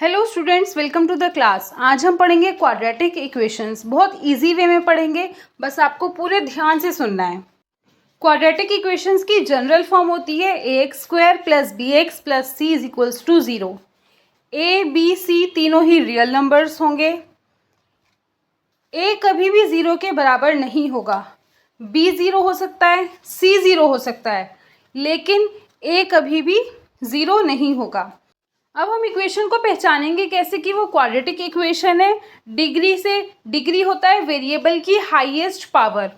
Hello students, welcome to the class. आज हम पढ़ेंगे क्वाड्रेटिक इक्वेशंस। बहुत इजी वे में पढ़ेंगे, बस आपको पूरे ध्यान से सुनना है। क्वाड्रेटिक इक्वेशंस की जनरल फॉर्म होती है ax² + bx + c = 0। a b c तीनों ही रियल नंबर्स होंगे। a कभी भी 0 के बराबर नहीं होगा। b 0 हो सकता है, c 0 हो सकता है, लेकिन a कभी भी 0 नहीं होगा। अब हम इक्वेशन को पहचानेंगे कैसे कि वो क्वाड्रेटिक इक्वेशन है। डिग्री होता है वेरिएबल की हाईएस्ट पावर।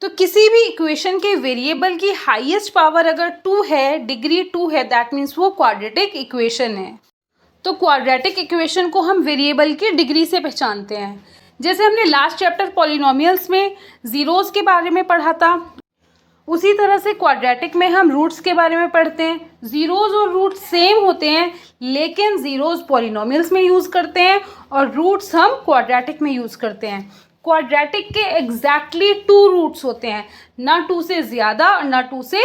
तो किसी भी इक्वेशन के वेरिएबल की हाईएस्ट पावर अगर 2 है, डिग्री 2 है, दैट मीन्स वो क्वाड्रेटिक इक्वेशन है। तो क्वाड्रेटिक इक्वेशन को हम वेरिएबल की डिग्री से पहचानते हैं। जैसे हमने लास्ट चैप्टर पॉलिनोमियल्स में जीरोस के बारे में पढ़ा था, उसी तरह से क्वाड्रेटिक में हम रूट्स के बारे में पढ़ते हैं। जीरोज और रूट्स सेम होते हैं, लेकिन जीरोज पॉलिनोमियल्स में यूज़ करते हैं और रूट्स हम क्वाड्रेटिक में यूज़ करते हैं। क्वाड्रेटिक के एग्जैक्टली 2 रूट्स होते हैं, ना 2 से ज़्यादा और ना 2 से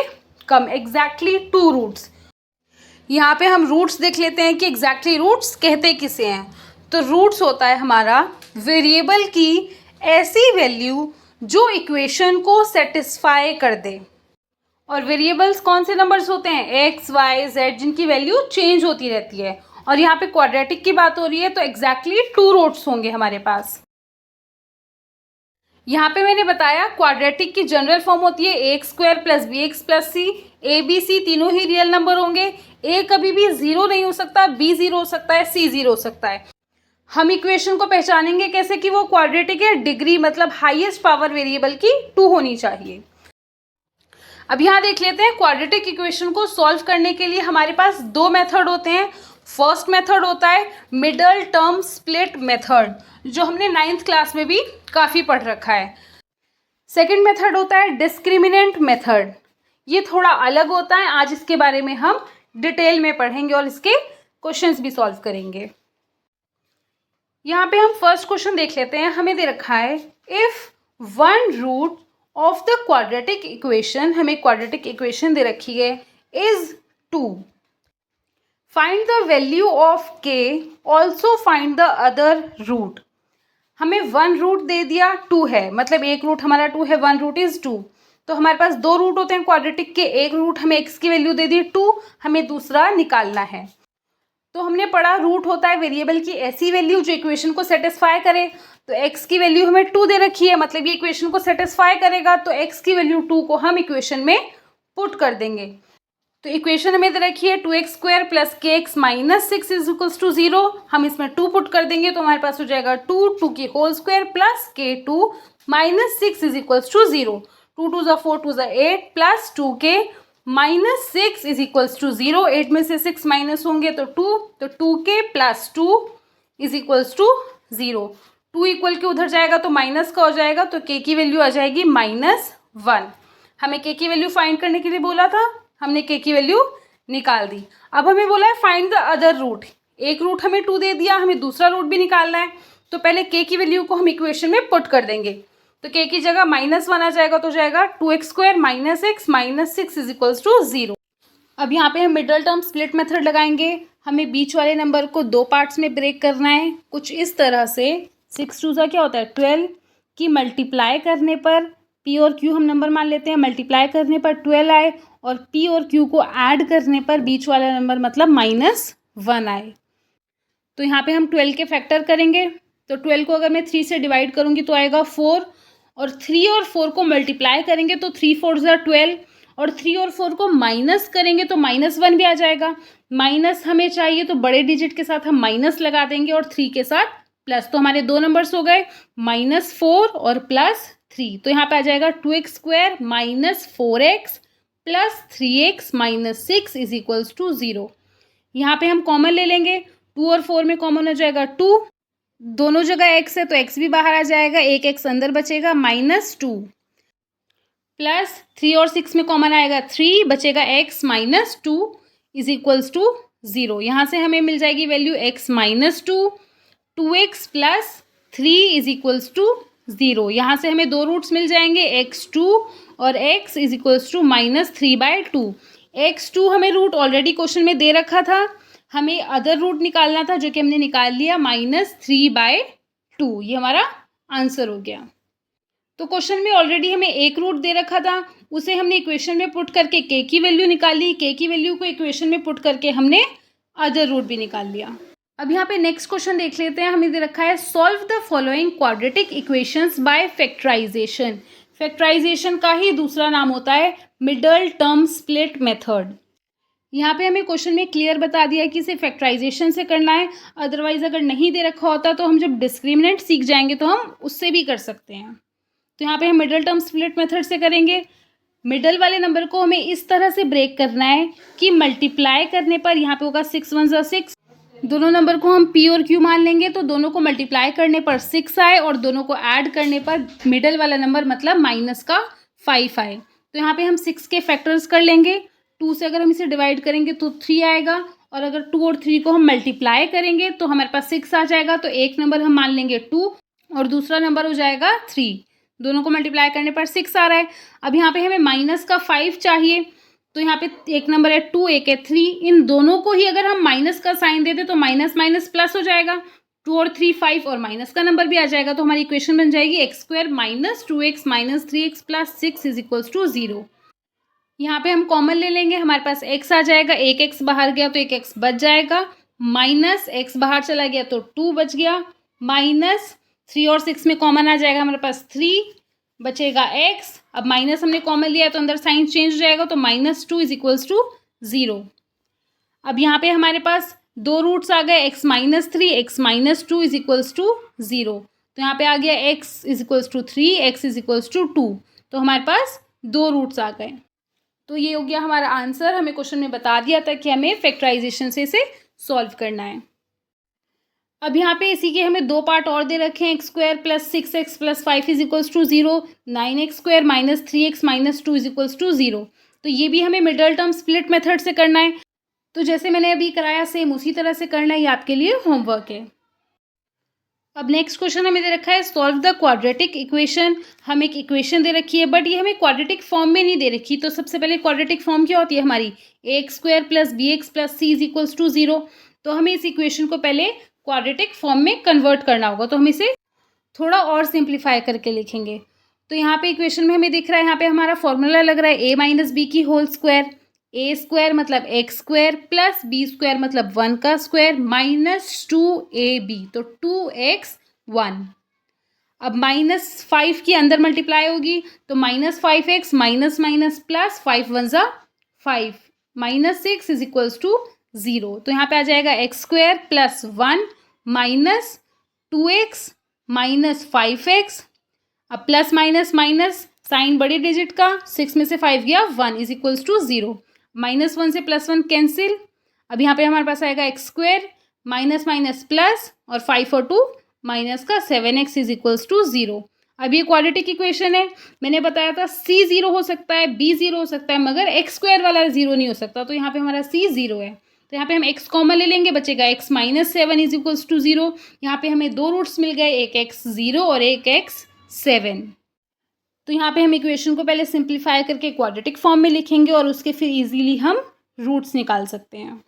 कम, एग्जैक्टली 2 रूट्स। यहाँ पे हम रूट्स देख लेते हैं कि एग्जैक्टली रूट्स कहते किसे हैं। तो रूट्स होता है हमारा वेरिएबल की ऐसी वैल्यू जो इक्वेशन को सेटिस्फाई कर दे। और वेरिएबल्स कौन से नंबर्स होते हैं? एक्स, वाई, जेड, जिनकी वैल्यू चेंज होती रहती है। और यहाँ पे क्वाड्रेटिक की बात हो रही है, तो एग्जैक्टली 2 रूट्स होंगे हमारे पास। यहाँ पे मैंने बताया क्वाड्रेटिक की जनरल फॉर्म होती है ax² + bx + c। a b c तीनों ही रियल नंबर होंगे। a कभी भी 0 नहीं हो सकता, b 0 हो सकता है, c 0 हो सकता है। हम इक्वेशन को पहचानेंगे कैसे कि वो क्वाड्रेटिक है। डिग्री मतलब हाईएस्ट पावर वेरिएबल की 2 होनी चाहिए। अब यहाँ देख लेते हैं क्वाड्रेटिक इक्वेशन को सॉल्व करने के लिए हमारे पास 2 मेथड होते हैं। फर्स्ट मेथड होता है मिडल टर्म स्प्लिट मेथड, जो हमने 9th क्लास में भी काफ़ी पढ़ रखा है। सेकंड मेथड होता है डिस्क्रिमिनेंट मेथड। ये थोड़ा अलग होता है, आज इसके बारे में हम डिटेल में पढ़ेंगे और इसके क्वेश्चंस भी सॉल्व करेंगे। यहाँ पे हम फर्स्ट क्वेश्चन देख लेते हैं। हमें दे रखा है if 1 root of the quadratic equation, हमें क्वाड्रेटिक इक्वेशन दे रखी है, is 2। Find the value of k, also find the other root. हमें 1 रूट दे दिया, 2 है, मतलब एक रूट हमारा 2 है, 1 रूट इज 2। तो हमारे पास 2 रूट होते हैं क्वाड्रेटिक के। एक रूट हमें x की वैल्यू दे दी 2, हमें दूसरा निकालना है। तो हमने पढ़ा रूट होता है वेरिएबल की ऐसी वैल्यू जो इक्वेशन को सेटिस्फाई करे। तो x की वैल्यू हमें 2 दे रखी है, मतलब ये इक्वेशन को सेटिस्फाई करेगा, तो x की वैल्यू 2 को हम इक्वेशन में पुट कर देंगे। तो इक्वेशन हमें दे रखी है 2x² + kx - 6 = 0। हम इसमें 2 पुट कर देंगे तो हमारे पास हो जाएगा 2 की होल स्क्वायर + k2 - 6 = 0। 2 2 = 4, 2 = 8 + 2k - 6 = 0। 8 में से 6 माइनस होंगे तो 2, तो 2k + 2 = 0। 2 इक्वल के उधर जाएगा तो माइनस का हो जाएगा, तो k की वैल्यू आ जाएगी -1। हमें k की वैल्यू फाइंड करने के लिए बोला था, हमने k की वैल्यू निकाल दी। अब हमें बोला है फाइंड द अदर रूट। एक रूट हमें 2 दे दिया, हमें दूसरा रूट भी निकालना है। तो पहले k की वैल्यू को हम इक्वेशन में पुट कर देंगे। तो k की जगह -1 आ जाएगा, तो जाएगा 2x² - x - 6 = 0। अब यहाँ पे हम मिडल टर्म स्प्लिट मेथड लगाएंगे। हमें बीच वाले नंबर को 2 पार्ट्स में ब्रेक करना है, कुछ इस तरह से। 6 2 क्या होता है 12, की मल्टीप्लाई करने पर p और q हम नंबर मान लेते हैं, मल्टीप्लाई करने पर 12 आए और p और q को ऐड करने पर बीच वाला नंबर मतलब -1 आए। तो यहाँ पे हम 12 के फैक्टर करेंगे। तो 12 को अगर मैं 3 से डिवाइड करूँगी तो आएगा 4, और 3 और 4 को मल्टीप्लाई करेंगे तो 3 4 = 12, और 3 और 4 को माइनस करेंगे तो -1 भी आ जाएगा। माइनस हमें चाहिए तो बड़े डिजिट के साथ हम माइनस लगा देंगे और 3 के साथ प्लस। तो हमारे 2 नंबर्स हो गए -4 और +3। तो यहाँ पे आ जाएगा 2x² - 4x + 3x - 6 = 0। यहाँ पे हम कॉमन ले लेंगे। 2 और 4 में कॉमन हो जाएगा 2, दोनों जगह x है तो x भी बाहर आ जाएगा, एक x अंदर बचेगा -2, प्लस 3 और 6 में कॉमन आएगा 3, बचेगा x - 2 = 0। यहाँ से हमें मिल जाएगी वैल्यू x - 2, 2x + 3 = 0। यहाँ से हमें 2 रूट्स मिल जाएंगे, x2 और x = -3/2। x2 हमें रूट ऑलरेडी क्वेश्चन में दे रखा था, हमें अदर रूट निकालना था, जो कि हमने निकाल लिया -3/2। ये हमारा आंसर हो गया। तो क्वेश्चन में ऑलरेडी हमें एक रूट दे रखा था, उसे हमने इक्वेशन में पुट करके के की वैल्यू निकाली, के की वैल्यू को इक्वेशन में पुट करके हमने अदर रूट भी निकाल लिया। अब यहाँ पे नेक्स्ट क्वेश्चन देख लेते हैं। हमें दे रखा है solve the following quadratic equations by factorisation. Factorisation का ही दूसरा नाम होता है मिडल टर्म स्प्लिट मेथड। यहाँ पे हमें क्वेश्चन में क्लियर बता दिया कि इसे फैक्टराइजेशन से करना है, अदरवाइज अगर नहीं दे रखा होता तो हम जब डिस्क्रिमिनेंट सीख जाएंगे तो हम उससे भी कर सकते हैं। तो यहाँ पे हम मिडल टर्म स्प्लिट मेथड से करेंगे। मिडल वाले नंबर को हमें इस तरह से ब्रेक करना है कि मल्टीप्लाई करने पर यहाँ पे होगा 6 1 ज़ा 6, दोनों नंबर को हम पी और क्यू मान लेंगे, तो दोनों को मल्टीप्लाई करने पर 6 आए और दोनों को ऐड करने पर मिडल वाला नंबर मतलब -5 आए। तो यहाँ पे हम 6 के फैक्टर्स कर लेंगे। 2 से अगर हम इसे डिवाइड करेंगे तो 3 आएगा, और अगर 2 और 3 को हम मल्टीप्लाई करेंगे तो हमारे पास 6 आ जाएगा। तो एक नंबर हम मान लेंगे 2 और दूसरा नंबर हो जाएगा 3। दोनों को मल्टीप्लाई करने पर 6 आ रहा है। अब यहाँ पे हमें -5 चाहिए, तो यहाँ पे एक नंबर है 2, एक है 3, इन दोनों को ही अगर हम माइनस का साइन दे दें तो माइनस माइनस प्लस हो जाएगा। 2 और 3 5 और माइनस का नंबर भी आ जाएगा। तो हमारी इक्वेशन बन जाएगी x² - 2x - 3x + 6 = 0। यहाँ पे हम कॉमन ले लेंगे, हमारे पास x आ जाएगा, एक x बाहर गया तो एक x बच जाएगा, माइनस x बाहर चला गया तो 2 बच गया, -3 और 6 में कॉमन आ जाएगा, हमारे पास 3 बचेगा x। अब माइनस हमने कॉमन लिया तो अंदर साइन चेंज हो जाएगा, तो -2 = 0। अब यहाँ पे हमारे पास दो रूट्स आ गए, x - 3 x - 2 = 0। तो यहाँ पे आ गया x = 3 x = 2। तो हमारे पास दो रूट्स आ गए। तो ये हो गया हमारा आंसर। हमें क्वेश्चन में बता दिया था कि हमें फैक्टराइजेशन से इसे सॉल्व करना है। अब यहाँ पे इसी के हमें दो पार्ट और दे रखे हैं, x² + 6x + 5 = 0, 9x² - 3x - 2 = 0। तो ये भी हमें मिडल टर्म स्प्लिट मेथड से करना है। तो जैसे मैंने अभी कराया सेम उसी तरह से करना है, ये आपके लिए होमवर्क है। अब नेक्स्ट क्वेश्चन हमें दे रखा है सॉल्व द क्वाड्रेटिक इक्वेशन। हम एक इक्वेशन दे रखी है, बट ये हमें क्वाड्रेटिक फॉर्म में नहीं दे रखी। तो सबसे पहले क्वाड्रेटिक फॉर्म क्या होती है हमारी, ax² + bx + c = 0। तो हमें इस इक्वेशन को पहले क्वाड्रेटिक फॉर्म में कन्वर्ट करना होगा। तो हम इसे थोड़ा और सिंप्लीफाई करके लिखेंगे। तो यहाँ पे इक्वेशन में हमें दिख रहा है, यहाँ पे हमारा फॉर्मूला लग रहा है a - b की होल स्क्वायर। a² मतलब x² + b² मतलब 1 का स्क्वायर -2ab, तो 2x1। अब -5 की अंदर मल्टीप्लाई होगी तो -5x माइनस प्लस 5 1 ज़ा 5 -6 = 0। तो यहाँ पे आ जाएगा x² + 1 -2x -5x। अब प्लस माइनस माइनस साइन बड़ी डिजिट का, 6 में से 5 गया 1 = 0। -1 से +1 कैंसिल। अब यहाँ पे हमारे पास आएगा x² माइनस माइनस प्लस और 5 और 2 माइनस का 7x = 0। अब ये क्वाड्रेटिक इक्वेशन है, मैंने बताया था c 0 हो सकता है, b 0 हो सकता है, मगर x² वाला 0 नहीं हो सकता। तो यहाँ पे हमारा c 0 है। तो यहाँ पे हम x कॉमन ले लेंगे, बचेगा x - 7 = 0। यहाँ पे हमें दो रूट्स मिल गए, एक x 0 और एक x 7। तो यहाँ पे हम इक्वेशन को पहले सिंप्लीफाई करके क्वाड्रेटिक फॉर्म में लिखेंगे और उसके फिर इजीली हम रूट्स निकाल सकते हैं।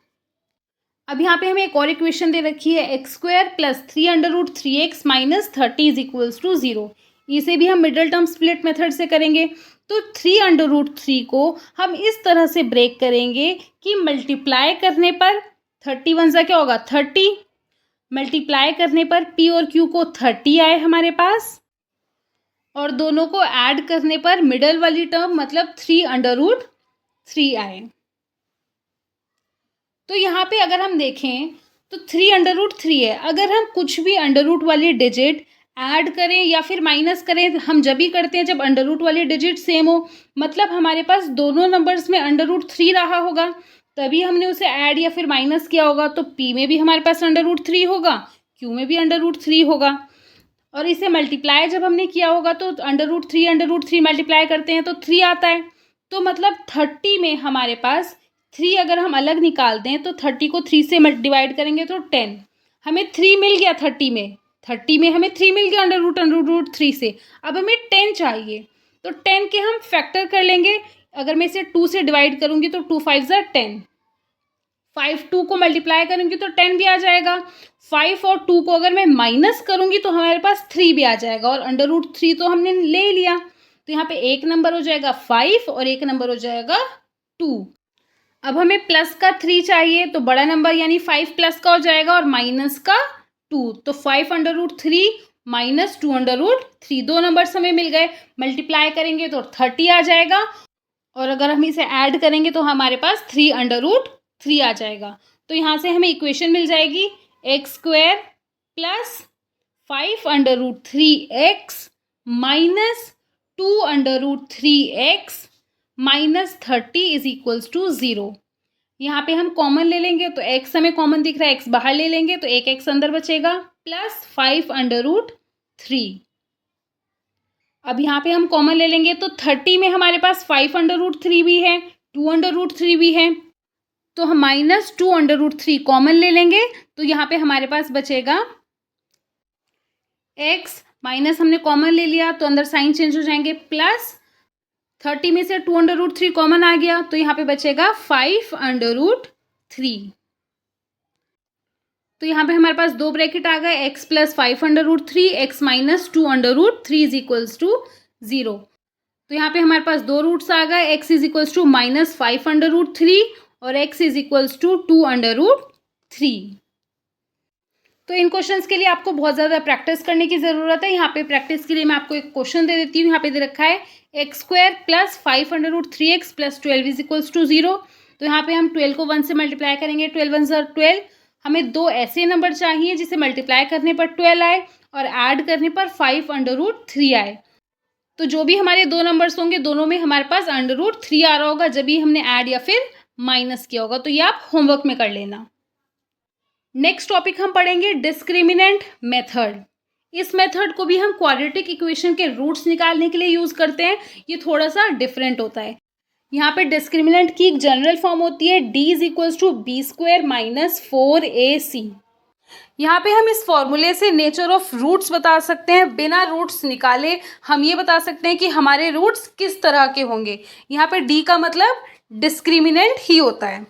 अब यहाँ पे हमें एक और इक्वेशन दे रखी है, x² + 3√3x - 30 = 0। इसे भी हम मिडल टर्म स्प्लिट मेथड से करेंगे। तो 3√3 को हम इस तरह से ब्रेक करेंगे कि मल्टीप्लाई करने पर 30 1 ज़ा क्या होगा 30, मल्टीप्लाई करने पर p और q को 30 आए हमारे पास, और दोनों को ऐड करने पर मिडल वाली टर्म मतलब 3√3 आए। तो यहाँ पे अगर हम देखें तो 3√3 है। अगर हम कुछ भी अंडर वाली डिजिट ऐड करें या फिर माइनस करें, हम जब भी करते हैं जब अंडर वाली डिजिट सेम हो, मतलब हमारे पास दोनों नंबर्स में अंडर√3 रहा होगा, तभी हमने उसे ऐड या फिर माइनस किया होगा। तो p में भी हमारे पास अंडर√3 होगा, q में भी अंडर√3 होगा, और इसे मल्टीप्लाई जब हमने किया होगा तो अंडर√3 मल्टीप्लाई करते हैं तो 3 आता है। तो मतलब 30 में हमारे पास 3 अगर हम अलग निकाल दें तो 30 को 3 से डिवाइड करेंगे तो 10, हमें 3 मिल गया। 30 में हमें 3 मिल गया अंडर√3 से। अब हमें 10 चाहिए, तो 10 के हम फैक्टर कर लेंगे। अगर मैं इसे 2 से डिवाइड करूँगी तो 2 5 ज़ा 10, 5 2 को मल्टीप्लाई करूँगी तो 10 भी आ जाएगा। 5 और 2 को अगर मैं माइनस करूँगी तो हमारे पास 3 भी आ जाएगा, और √3 तो हमने ले लिया, तो यहाँ पे एक नंबर हो जाएगा 5 और एक नंबर हो जाएगा 2। अब हमें प्लस का 3 चाहिए, तो बड़ा नंबर यानी 5 प्लस का हो जाएगा और माइनस का 2, तो 5√3 माइनस 2√3, दो नंबर्स हमें मिल गए। मल्टीप्लाई करेंगे तो 30 आ जाएगा, और अगर हम इसे ऐड करेंगे तो हमारे पास 3√3 आ जाएगा। तो यहाँ से हमें इक्वेशन मिल जाएगी x² plus 5√3x minus 2√3x minus 30 is equals to 0। यहाँ पे हम कॉमन ले लेंगे तो x हमें कॉमन दिख रहा है, x बाहर ले लेंगे तो एक x अंदर बचेगा, प्लस 5√3। अब यहाँ पे हम कॉमन ले लेंगे तो 30 में हमारे पास 5√3 भी है, 2√3 भी है, तो हम माइनस 2√3 कॉमन ले लेंगे, तो यहाँ पे हमारे पास बचेगा x, माइनस हमने कॉमन ले लिया तो अंदर साइन चेंज हो जाएंगे, प्लस 30 में से 2√3 कॉमन आ गया तो यहाँ पे बचेगा 5√3। तो यहाँ पे हमारे पास दो ब्रैकेट आ गए, x plus 5√3 x minus 2√3 is equals to 0। तो यहाँ पे हमारे पास दो रूट्स आ गए, x is equals to minus 5√3 और x इज इक्वल्स टू 2√3। तो इन क्वेश्चंस के लिए आपको बहुत ज़्यादा प्रैक्टिस करने की ज़रूरत है। यहाँ पे प्रैक्टिस के लिए मैं आपको एक क्वेश्चन दे देती हूँ। यहाँ पे दे रखा है x² plus 5√3x plus 12 is equals to 0। तो यहाँ पे हम 12 को 1 से मल्टीप्लाई करेंगे, 12 1 ज़ा 12। हमें दो ऐसे नंबर चाहिए जिसे मल्टीप्लाई करने पर 12 आए और ऐड करने पर 5√3 आए। तो जो भी हमारे दो नंबर्स होंगे दोनों में हमारे पास √3 आ रहा होगा जब भी हमने ऐड या फिर माइनस किया होगा। तो ये आप होमवर्क में कर लेना। नेक्स्ट टॉपिक हम पढ़ेंगे डिस्क्रिमिनेंट मेथड। इस मेथड को भी हम क्वाड्रेटिक इक्वेशन के रूट्स निकालने के लिए यूज़ करते हैं। ये थोड़ा सा डिफरेंट होता है। यहाँ पे डिस्क्रिमिनेंट की एक जनरल फॉर्म होती है d is equals to b² minus 4ac। यहाँ पे हम इस फॉर्मूले से नेचर ऑफ रूट्स बता सकते हैं। बिना रूट्स निकाले हम ये बता सकते हैं कि हमारे रूट्स किस तरह के होंगे। यहाँ पे d का मतलब डिस्क्रिमिनेंट ही होता है।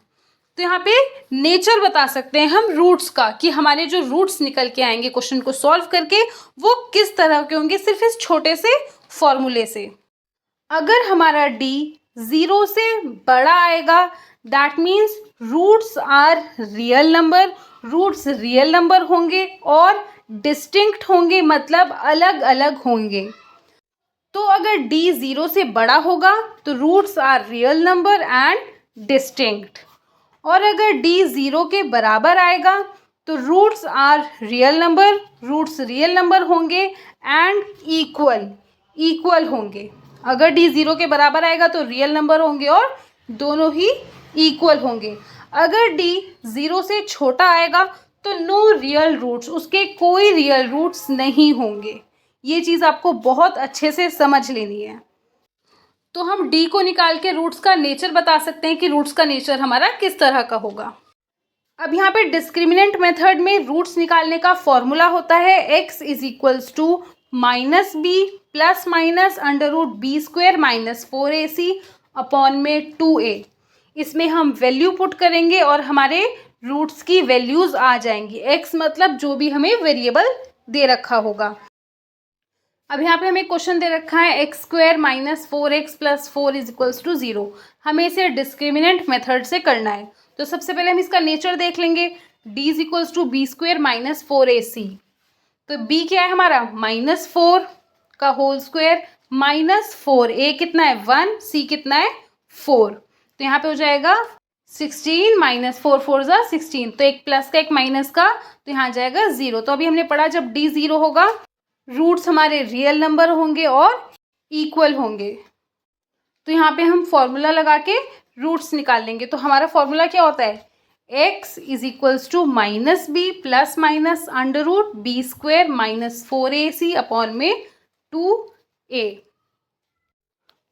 तो यहाँ पे नेचर बता सकते हैं हम रूट्स का कि हमारे जो रूट्स निकल के आएंगे क्वेश्चन को सॉल्व करके वो किस तरह के होंगे, सिर्फ इस छोटे से फॉर्मूले से। अगर हमारा d 0 से बड़ा आएगा that means roots are real number. Roots real number होंगे और डिस्टिंक्ट होंगे, मतलब अलग अलग होंगे। तो अगर d 0 से बड़ा होगा तो roots are real number and distinct, और अगर d 0 के बराबर आएगा तो roots are real number, roots real number होंगे एंड इक्वल होंगे। अगर d 0 के बराबर आएगा तो रियल नंबर होंगे और दोनों ही इक्वल होंगे। अगर d 0 से छोटा आएगा तो नो रियल रूट्स, उसके कोई रियल रूट्स नहीं होंगे। ये चीज़ आपको बहुत अच्छे से समझ लेनी है। तो हम d को निकाल के रूट्स का नेचर बता सकते हैं कि रूट्स का नेचर हमारा किस तरह का होगा। अब यहाँ पे डिस्क्रिमिनेंट मेथड में रूट्स निकालने का फॉर्मूला होता है x is equals to minus b plus minus √b² minus 4ac upon में 2a। इसमें हम वैल्यू पुट करेंगे और हमारे रूट्स की वैल्यूज़ आ जाएंगी। x मतलब जो भी हमें वेरिएबल दे रखा होगा। अब यहाँ पे हमें क्वेश्चन दे रखा है x² minus 4x plus 4 is equals to 0। हमें इसे डिस्क्रिमिनेंट मेथड से करना है। तो सबसे पहले हम इसका नेचर देख लेंगे। d is equals to b² minus 4ac। तो b क्या है हमारा माइनस 4 का होल स्क्वायर माइनस 4, a कितना है 1, c कितना है 4। तो यहाँ पे हो जाएगा 16 माइनस 4 4 ज़ा 16। तो एक प्लस का एक माइनस का, तो यहाँ जाएगा 0। तो अभी हमने पढ़ा जब d 0 होगा रूट्स हमारे रियल नंबर होंगे और इक्वल होंगे। तो यहाँ पे हम फॉर्मूला लगा के रूट्स निकाल लेंगे। तो हमारा फॉर्मूला क्या होता है x is equals to minus b plus minus √b² minus 4ac upon में 2a।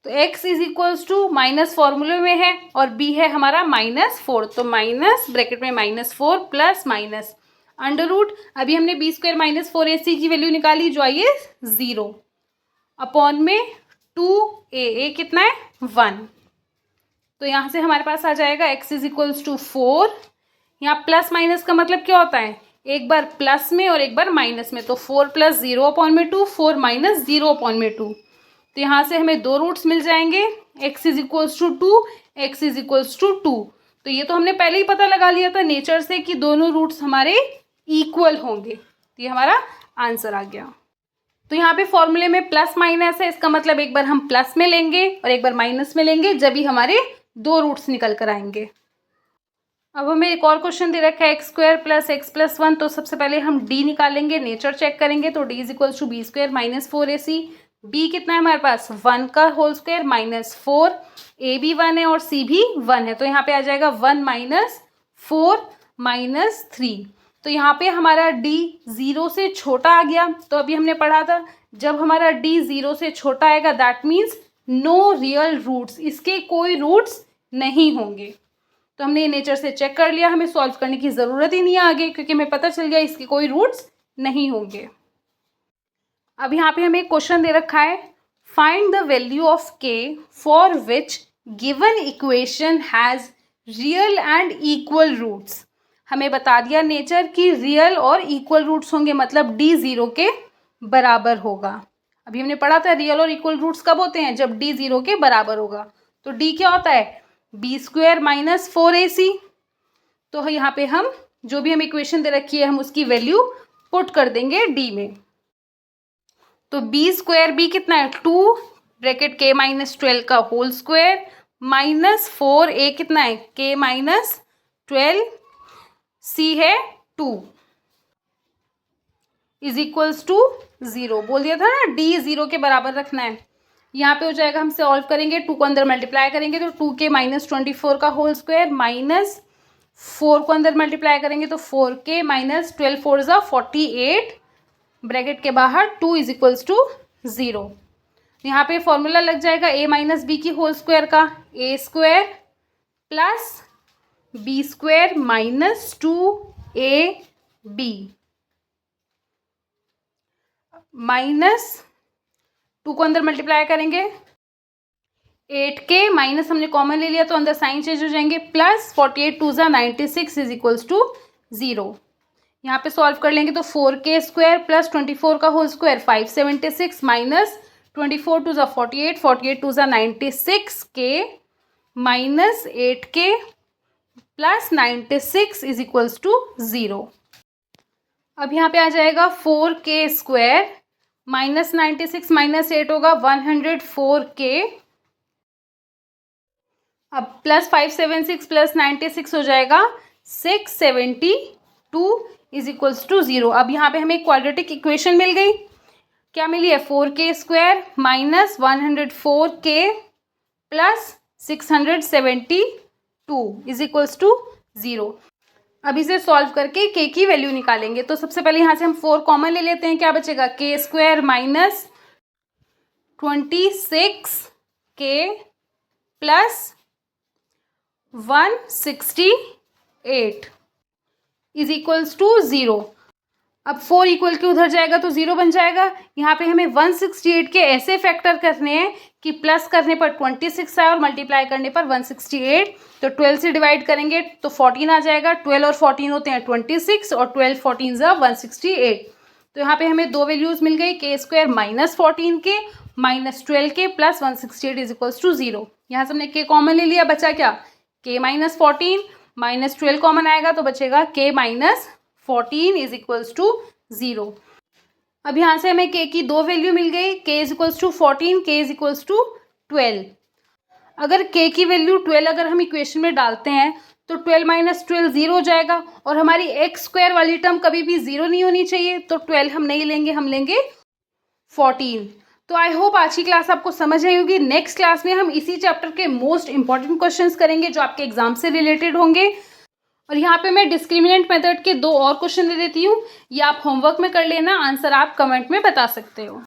तो x is equals to minus फॉर्मूले में है और b है हमारा -4। तो माइनस ब्रैकेट में -4 प्लस माइनस अंडर रूट, अभी हमने b² माइनस 4ac की वैल्यू निकाली जो आई है 0 अपॉन में 2a कितना है 1। तो यहाँ से हमारे पास आ जाएगा x इज इक्वल्स टू 4, यहाँ प्लस माइनस का मतलब क्या होता है, एक बार प्लस में और एक बार माइनस में, तो 4 + 0/2, 4 - 0/2। तो यहाँ से हमें दो रूट्स मिल जाएंगे, x = 2, x = 2। तो ये तो हमने पहले ही पता लगा लिया था नेचर से कि दोनों रूट्स हमारे इक्वल होंगे। तो ये हमारा आंसर आ गया। तो यहाँ पे फॉर्मूले में प्लस माइनस है, इसका मतलब एक बार हम प्लस में लेंगे और एक बार माइनस में लेंगे, जब भी हमारे दो रूट्स निकल कर आएंगे। अब हमें एक और क्वेश्चन दे रखा है x² + x + 1। तो सबसे पहले हम d निकालेंगे, नेचर चेक करेंगे। तो d = b² - 4ac। b कितना है हमारे पास, 1 का होल स्क्वायर -4। a भी 1 है और c भी 1 है, तो यहाँ पे आ जाएगा 1 - 4 - 3। तो यहाँ पे हमारा d 0 से छोटा आ गया। तो अभी हमने पढ़ा था जब हमारा d 0 से छोटा आएगा that means no real roots, इसके कोई रूट्स नहीं होंगे। तो हमने ये नेचर से चेक कर लिया, हमें सॉल्व करने की ज़रूरत ही नहीं है आगे, क्योंकि हमें पता चल गया इसके कोई रूट्स नहीं होंगे। अब यहाँ पे हमें एक क्वेश्चन दे रखा है, find the value of k for which given equation has real and equal roots. हमें बता दिया नेचर कि रियल और इक्वल रूट्स होंगे, मतलब d 0 के बराबर होगा। अभी हमने पढ़ा था रियल और इक्वल रूट्स कब होते हैं, जब d 0 के बराबर होगा। तो d क्या होता है, b² - 4ac। तो यहाँ पे हम जो भी हम इक्वेशन दे रखी है हम उसकी वैल्यू पुट कर देंगे d में। तो b² कितना है 2 ब्रैकेट k - 12 का होल स्क्वायर -4a कितना है k - 12, c है 2 = 0। बोल दिया था ना d 0 के बराबर रखना है। यहाँ पे हो जाएगा, हम सॉल्व करेंगे, 2 को अंदर मल्टीप्लाई करेंगे तो 2k - 24 का होल स्क्वायर -4 को अंदर मल्टीप्लाई करेंगे तो 4k - 12 4 = 48 ब्रैकेट के बाहर 2 = 0। यहाँ पे फॉर्मूला लग जाएगा a - b की होल स्क्वायर का, a² + b² - 2ab माइनस 2 को अंदर मल्टीप्लाई करेंगे 8k माइनस हमने कॉमन ले लिया तो अंदर साइन चेंज हो जाएंगे, प्लस 48 2 = 96 = 0। यहाँ पे सॉल्व कर लेंगे तो 4k² + 24 का whole square 576 minus 24 2 = 48 48 2 = 96k minus 8k + 96 = 0। अब यहाँ पे आ जाएगा 4k² -96 - 8 होगा 104k। अब +576 + 96 हो जाएगा 672 = 0। अब यहाँ पे हमें क्वाड्रेटिक इक्वेशन मिल गई, क्या मिली है 4k² - 104k + 672 = 0। अब इसे सॉल्व करके k की वैल्यू निकालेंगे। तो सबसे पहले यहाँ से हम 4 कॉमन ले लेते हैं, क्या बचेगा k² - 26k + 168 = 0। अब 4 इक्वल के उधर जाएगा तो 0 बन जाएगा। यहाँ पे हमें 168 के ऐसे फैक्टर करने हैं कि प्लस करने पर 26 आए और मल्टीप्लाई करने पर 168। तो 12 से डिवाइड करेंगे तो 14 आ जाएगा, 12 और 14 होते हैं 26 और 12 14 = 168। तो यहाँ पे हमें दो वैल्यूज मिल गई, k² - 14k - 12k + 168 = 0। यहाँ से हमने k कॉमन ले लिया, बचा क्या k - 14 - 12 कॉमन आएगा तो बचेगा k - 14 = 0। अब यहाँ से हमें k की दो वैल्यू मिल गई, k = 14 k = 12। अगर k की वैल्यू 12 अगर हम इक्वेशन में डालते हैं तो 12 - 12 0 हो जाएगा और हमारी x² वाली टर्म कभी भी 0 नहीं होनी चाहिए। तो 12 हम नहीं लेंगे, हम लेंगे 14। तो आई होप आज की क्लास आपको समझ आई होगी। नेक्स्ट क्लास में हम इसी चैप्टर के मोस्ट इंपॉर्टेंट क्वेश्चंस करेंगे जो आपके एग्जाम से रिलेटेड होंगे। और यहाँ पे मैं डिस्क्रिमिनेंट मेथड के 2 और क्वेश्चन दे देती हूँ, ये आप होमवर्क में कर लेना, आंसर आप कमेंट में बता सकते हो।